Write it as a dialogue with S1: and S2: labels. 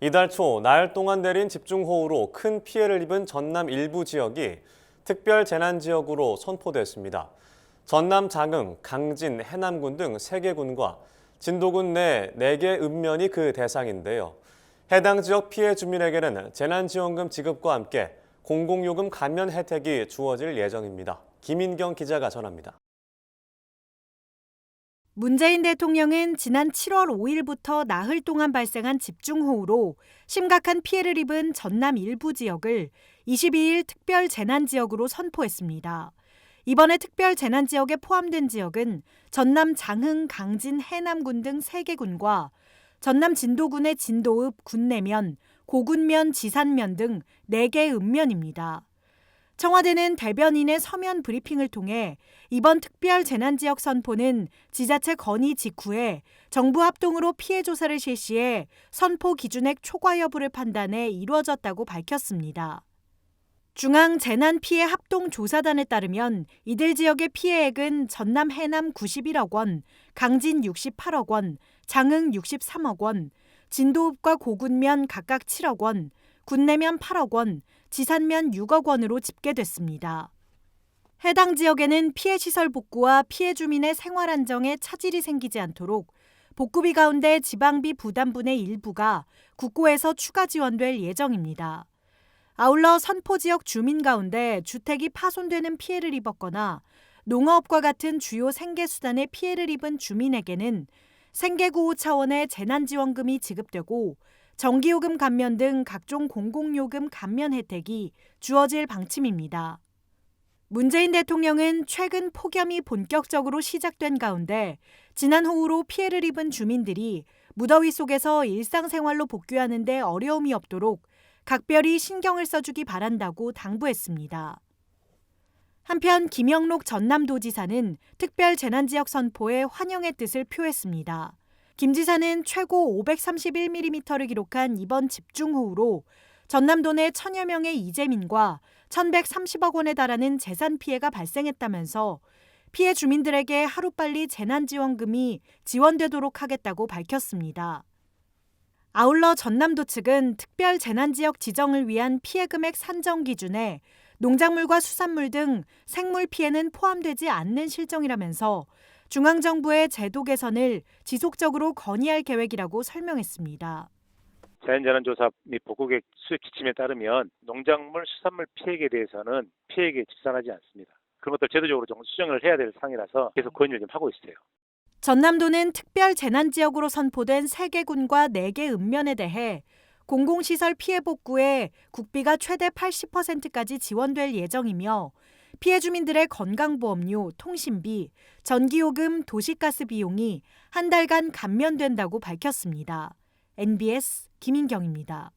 S1: 이달 초 나흘 동안 내린 집중호우로 큰 피해를 입은 전남 일부 지역이 특별 재난지역으로 선포됐습니다. 전남 장흥, 강진, 해남군 등 3개 군과 진도군 내 4개 읍면이 그 대상인데요. 해당 지역 피해 주민에게는 재난지원금 지급과 함께 공공요금 감면 혜택이 주어질 예정입니다. 김인경 기자가 전합니다.
S2: 문재인 대통령은 지난 7월 5일부터 나흘 동안 발생한 집중호우로 심각한 피해를 입은 전남 일부 지역을 22일 특별 재난지역으로 선포했습니다. 이번에 특별 재난지역에 포함된 지역은 전남 장흥, 강진, 해남군 등 3개 군과 전남 진도군의 진도읍, 군내면, 고군면, 지산면 등 4개 읍면입니다. 청와대는 대변인의 서면 브리핑을 통해 이번 특별 재난지역 선포는 지자체 건의 직후에 정부 합동으로 피해 조사를 실시해 선포 기준액 초과 여부를 판단해 이루어졌다고 밝혔습니다. 중앙재난피해합동조사단에 따르면 이들 지역의 피해액은 전남 해남 91억 원, 강진 68억 원, 장흥 63억 원, 진도읍과 고군면 각각 7억 원, 군내면 8억 원, 지산면 6억 원으로 집계됐습니다. 해당 지역에는 피해 시설 복구와 피해 주민의 생활 안정에 차질이 생기지 않도록 복구비 가운데 지방비 부담분의 일부가 국고에서 추가 지원될 예정입니다. 아울러 선포 지역 주민 가운데 주택이 파손되는 피해를 입었거나 농어업과 같은 주요 생계수단에 피해를 입은 주민에게는 생계구호 차원의 재난지원금이 지급되고 전기요금 감면 등 각종 공공요금 감면 혜택이 주어질 방침입니다. 문재인 대통령은 최근 폭염이 본격적으로 시작된 가운데 지난 호우로 피해를 입은 주민들이 무더위 속에서 일상생활로 복귀하는 데 어려움이 없도록 각별히 신경을 써주기 바란다고 당부했습니다. 한편 김영록 전남도지사는 특별 재난지역 선포에 환영의 뜻을 표했습니다. 김 지사는 최고 531mm를 기록한 이번 집중호우로 전남도 내 1000여 명의 이재민과 1,130억 원에 달하는 재산 피해가 발생했다면서 피해 주민들에게 하루빨리 재난지원금이 지원되도록 하겠다고 밝혔습니다. 아울러 전남도 측은 특별 재난지역 지정을 위한 피해 금액 산정 기준에 농작물과 수산물 등 생물 피해는 포함되지 않는 실정이라면서 중앙정부의 제도 개선을 지속적으로 건의할 계획이라고 설명했습니다.
S3: 자연재난조사 및 복구계획 수립 지침에 따르면 농작물, 수산물 피해에 대해서는 피해액에 집산하지 않습니다. 그런 것들 제도적으로 좀 수정을 해야 될 상황이라서 계속 건의를 좀 하고 있어요.
S2: 전남도는 특별 재난지역으로 선포된 3개 군과 4개 읍면에 대해 공공시설 피해 복구에 국비가 최대 80%까지 지원될 예정이며 피해 주민들의 건강보험료, 통신비, 전기요금, 도시가스 비용이 한 달간 감면된다고 밝혔습니다. NBS 김인경입니다.